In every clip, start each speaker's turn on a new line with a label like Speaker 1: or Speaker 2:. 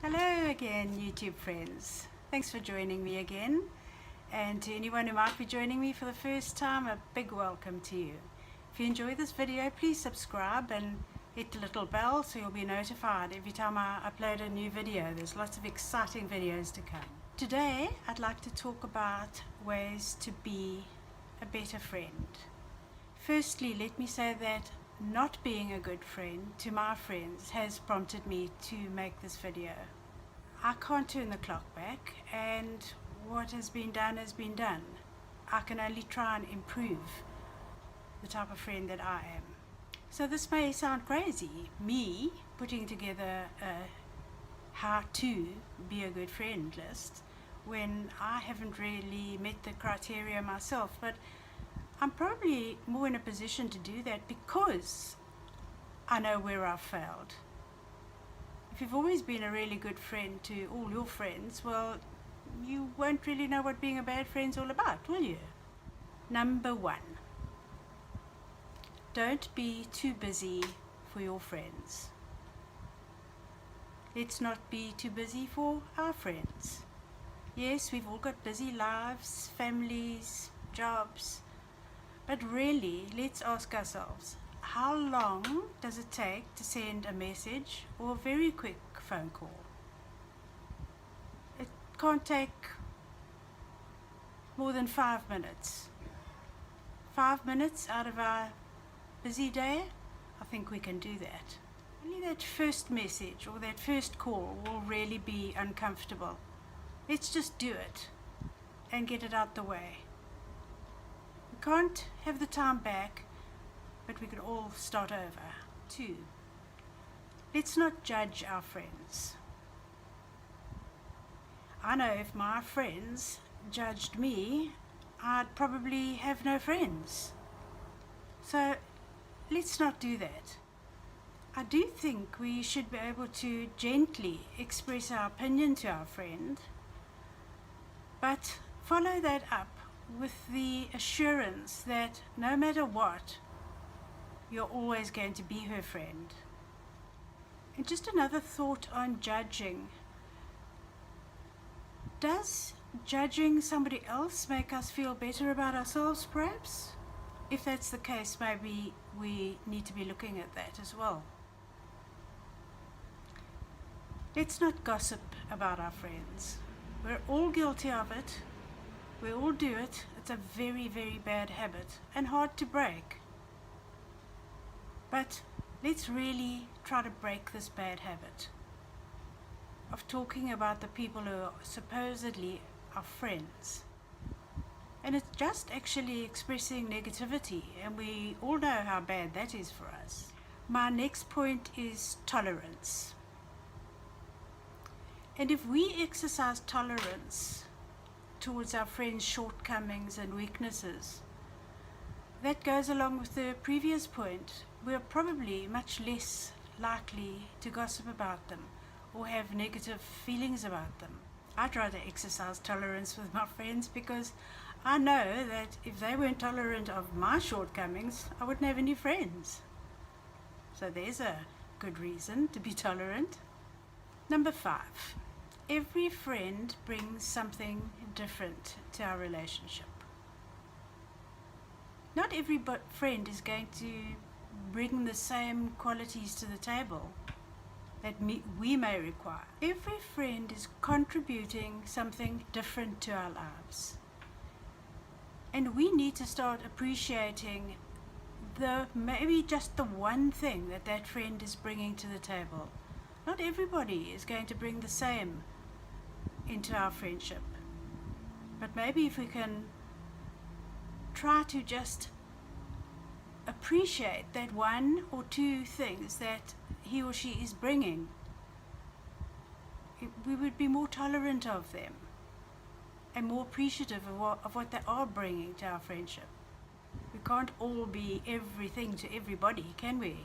Speaker 1: Hello again, YouTube friends. Thanks for joining me again. And to anyone who might be joining me for the first time, a big welcome to you. If you enjoy this video, please subscribe and hit the little bell so you'll be notified every time I upload a new video. There's lots of exciting videos to come. Today, I'd like to talk about ways to be a better friend. Firstly, let me say that not being a good friend to my friends has prompted me to make this video. I can't turn the clock back, and what has been done has been done. I can only try and improve the type of friend that I am. So this may sound crazy, me putting together a how to be a good friend list when I haven't really met the criteria myself, but I'm probably more in a position to do that because I know where I've failed. If you've always been a really good friend to all your friends, well, you won't really know what being a bad friend's all about, will you? Number 1, don't be too busy for your friends. Let's not be too busy for our friends. Yes, we've all got busy lives, families, jobs. But really, let's ask ourselves, how long does it take to send a message or a very quick phone call? It can't take more than 5 minutes. 5 minutes out of our busy day, I think we can do that. Only that first message or that first call will really be uncomfortable. Let's just do it and get it out the way. Can't have the time back, but we can all start over. 2, let's not judge our friends. I know if my friends judged me, I'd probably have no friends. So let's not do that. I do think we should be able to gently express our opinion to our friend, but follow that up with the assurance that no matter what, you're always going to be her friend. And just another thought on judging. Does judging somebody else make us feel better about ourselves, perhaps? If that's the case, maybe we need to be looking at that as well. Let's not gossip about our friends. We're all guilty of it. We all do it. It's a very, very bad habit and hard to break. But let's really try to break this bad habit of talking about the people who are supposedly our friends. And it's just actually expressing negativity, and we all know how bad that is for us. My next point is tolerance. And if we exercise tolerance towards our friends' shortcomings and weaknesses, that goes along with the previous point. We're probably much less likely to gossip about them or have negative feelings about them. I try to exercise tolerance with my friends because I know that if they weren't tolerant of my shortcomings, I wouldn't have any friends. So there's a good reason to be tolerant. Number 5. Every friend brings something different to our relationship. Not every friend is going to bring the same qualities to the table that we may require. Every friend is contributing something different to our lives. And we need to start appreciating maybe just the one thing that friend is bringing to the table. Not everybody is going to bring the same into our friendship. But maybe if we can try to just appreciate that 1 or 2 things that he or she is bringing, we would be more tolerant of them and more appreciative of what they are bringing to our friendship. We can't all be everything to everybody, can we?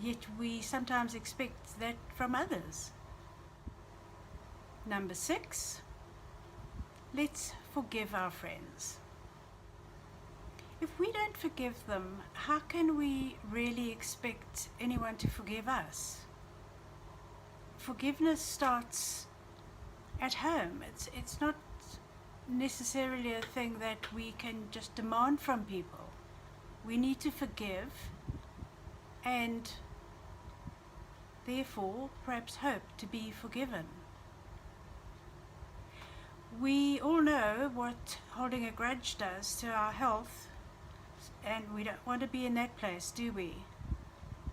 Speaker 1: Yet we sometimes expect that from others. Number 6, let's forgive our friends. If we don't forgive them, how can we really expect anyone to forgive us? forgiveness starts at home. It's not necessarily a thing that we can just demand from people. We need to forgive and therefore perhaps hope to be forgiven. We all know what holding a grudge does to our health, and we don't want to be in that place, do we?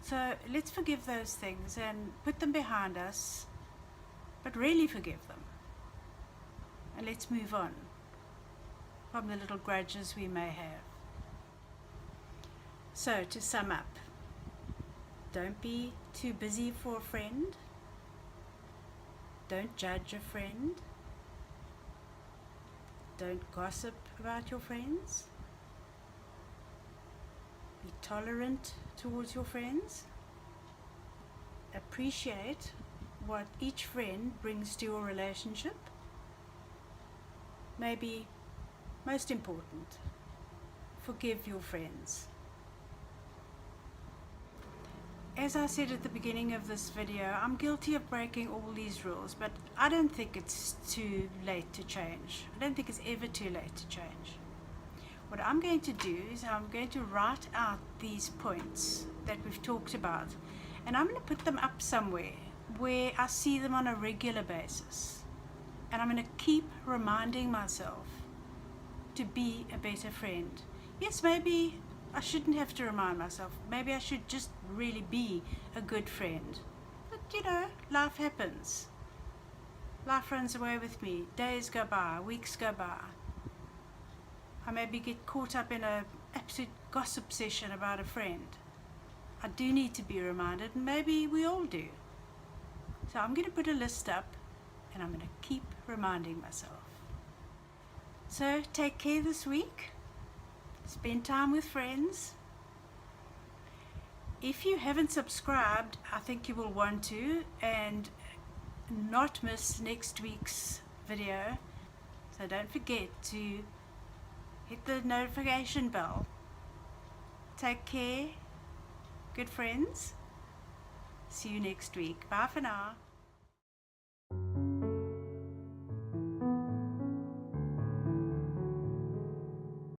Speaker 1: So let's forgive those things and put them behind us, but really forgive them. And let's move on from the little grudges we may have. So to sum up, don't be too busy for a friend. Don't judge a friend. Don't gossip about your friends. Be tolerant towards your friends. Appreciate what each friend brings to your relationship. Maybe most important, forgive your friends. As I said at the beginning of this video, I'm guilty of breaking all these rules, but I don't think it's too late to change. I don't think it's ever too late to change. What I'm going to do is I'm going to write out these points that we've talked about, and I'm going to put them up somewhere where I see them on a regular basis. And I'm going to keep reminding myself to be a better friend. Yes, maybe I shouldn't have to remind myself. Maybe I should just really be a good friend. But you know, life happens. Life runs away with me. Days go by, weeks go by. I maybe get caught up in an absolute gossip session about a friend. I do need to be reminded, and maybe we all do. So I'm going to put a list up, and I'm going to keep reminding myself. So take care this week. Spend time with friends. If you haven't subscribed, I think you will want to, and not miss next week's video. So don't forget to hit the notification bell. Take care, good friends. See you next week. Bye for now.